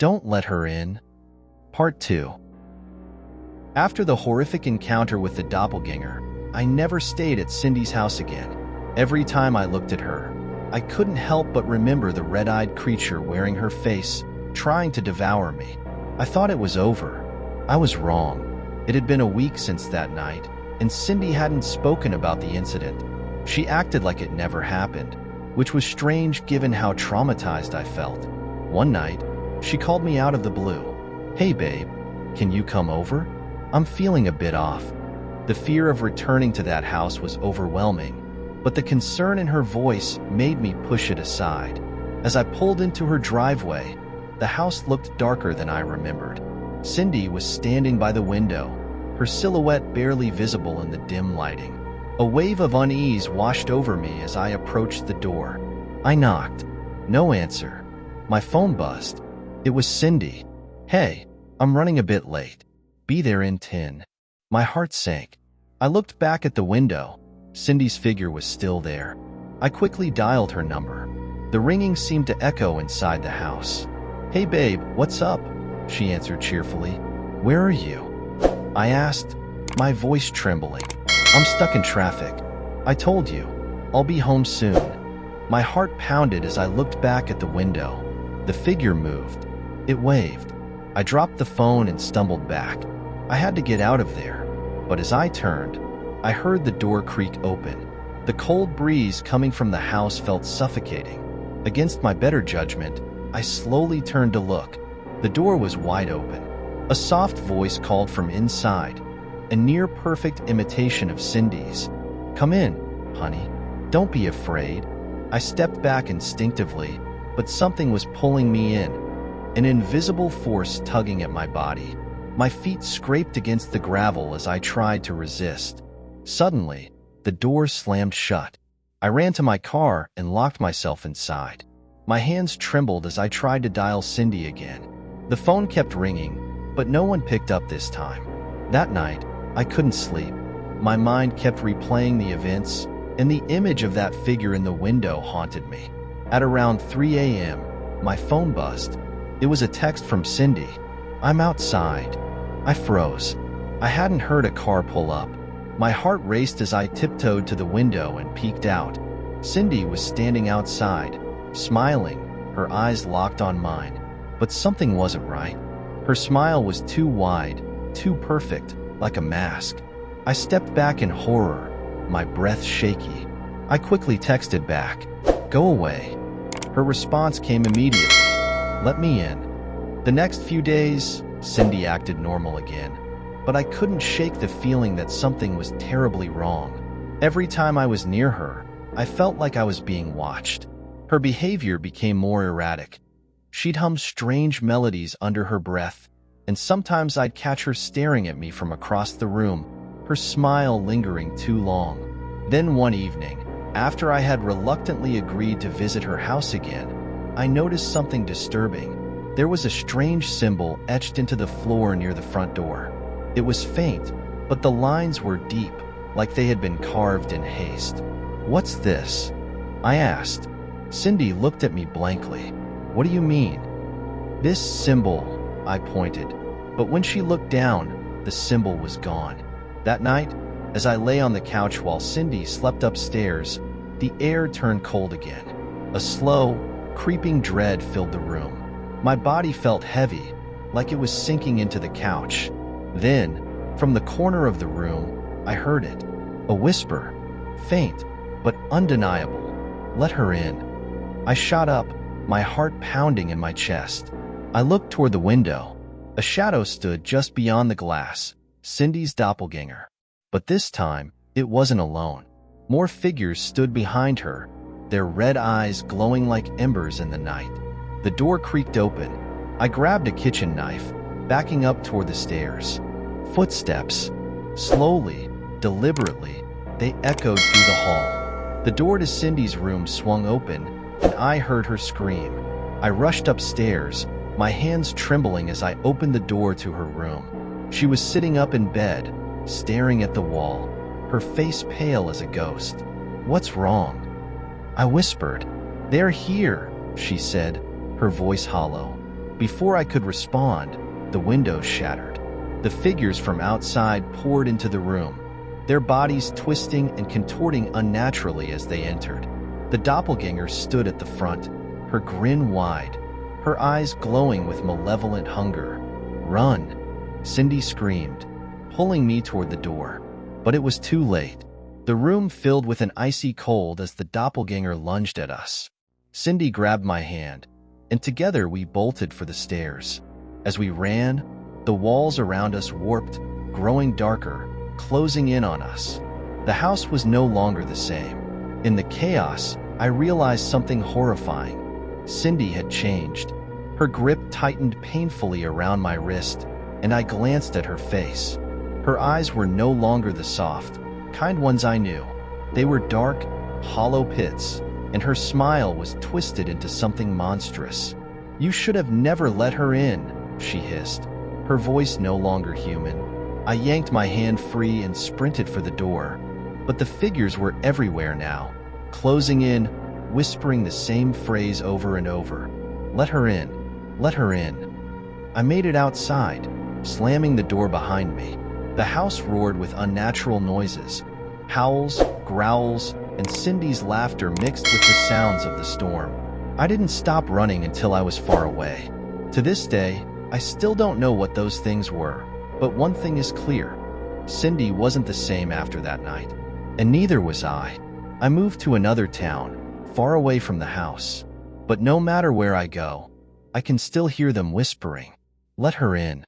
Don't let her in. Part 2. After the horrific encounter with the doppelganger, I never stayed at Cindy's house again. Every time I looked at her, I couldn't help but remember the red-eyed creature wearing her face, trying to devour me. I thought it was over. I was wrong. It had been a week since that night, and Cindy hadn't spoken about the incident. She acted like it never happened, which was strange given how traumatized I felt. One night, she called me out of the blue. "Hey babe, can you come over? I'm feeling a bit off." The fear of returning to that house was overwhelming, but the concern in her voice made me push it aside. As I pulled into her driveway, the house looked darker than I remembered. Cindy was standing by the window, her silhouette barely visible in the dim lighting. A wave of unease washed over me as I approached the door. I knocked. No answer. My phone buzzed. It was Cindy. "Hey, I'm running a bit late. Be there in 10. My heart sank. I looked back at the window. Cindy's figure was still there. I quickly dialed her number. The ringing seemed to echo inside the house. "Hey babe, what's up?" she answered cheerfully. "Where are you?" I asked, my voice trembling. "I'm stuck in traffic. I told you. I'll be home soon." My heart pounded as I looked back at the window. The figure moved. It waved. I dropped the phone and stumbled back. I had to get out of there, but as I turned, I heard the door creak open. The cold breeze coming from the house felt suffocating. Against my better judgment, I slowly turned to look. The door was wide open. A soft voice called from inside, a near-perfect imitation of Cindy's. "Come in, honey. Don't be afraid." I stepped back instinctively, but something was pulling me in, an invisible force tugging at my body. My feet scraped against the gravel as I tried to resist. Suddenly, the door slammed shut. I ran to my car and locked myself inside. My hands trembled as I tried to dial Cindy again. The phone kept ringing, but no one picked up this time. That night, I couldn't sleep. My mind kept replaying the events, and the image of that figure in the window haunted me. At around 3 a.m., my phone buzzed. It was a text from Cindy. "I'm outside." I froze. I hadn't heard a car pull up. My heart raced as I tiptoed to the window and peeked out. Cindy was standing outside, smiling, her eyes locked on mine. But something wasn't right. Her smile was too wide, too perfect, like a mask. I stepped back in horror, my breath shaky. I quickly texted back, "Go away." Her response came immediately, "Let me in." The next few days, Cindy acted normal again, but I couldn't shake the feeling that something was terribly wrong. Every time I was near her, I felt like I was being watched. Her behavior became more erratic. She'd hum strange melodies under her breath, and sometimes I'd catch her staring at me from across the room, her smile lingering too long. Then one evening, after I had reluctantly agreed to visit her house again, I noticed something disturbing. There was a strange symbol etched into the floor near the front door. It was faint, but the lines were deep, like they had been carved in haste. "What's this?" I asked. Cindy looked at me blankly. "What do you mean?" "This symbol," I pointed, but when she looked down, the symbol was gone. That night, as I lay on the couch while Cindy slept upstairs, the air turned cold again. A slow, creeping dread filled the room. My body felt heavy, like it was sinking into the couch. Then, from the corner of the room, I heard it. A whisper, faint, but undeniable. "Let her in." I shot up, my heart pounding in my chest. I looked toward the window. A shadow stood just beyond the glass, Cindy's doppelganger. But this time, it wasn't alone. More figures stood behind her, their red eyes glowing like embers in the night. The door creaked open. I grabbed a kitchen knife, backing up toward the stairs. Footsteps. Slowly, deliberately, they echoed through the hall. The door to Cindy's room swung open, and I heard her scream. I rushed upstairs, my hands trembling as I opened the door to her room. She was sitting up in bed, staring at the wall, her face pale as a ghost. "What's wrong?" I whispered. "They're here," she said, her voice hollow. Before I could respond, the windows shattered. The figures from outside poured into the room, their bodies twisting and contorting unnaturally as they entered. The doppelganger stood at the front, her grin wide, her eyes glowing with malevolent hunger. "Run!" Cindy screamed, pulling me toward the door. But it was too late. The room filled with an icy cold as the doppelganger lunged at us. Cindy grabbed my hand, and together we bolted for the stairs. As we ran, the walls around us warped, growing darker, closing in on us. The house was no longer the same. In the chaos, I realized something horrifying. Cindy had changed. Her grip tightened painfully around my wrist, and I glanced at her face. Her eyes were no longer the soft, kind ones I knew. They were dark, hollow pits, and her smile was twisted into something monstrous. "You should have never let her in," she hissed, her voice no longer human. I yanked my hand free and sprinted for the door, but the figures were everywhere now, closing in, whispering the same phrase over and over. "Let her in. Let her in." I made it outside, slamming the door behind me. The house roared with unnatural noises, howls, growls, and Cindy's laughter mixed with the sounds of the storm. I didn't stop running until I was far away. To this day, I still don't know what those things were, but one thing is clear. Cindy wasn't the same after that night, and neither was I. I moved to another town, far away from the house. But no matter where I go, I can still hear them whispering, "Let her in."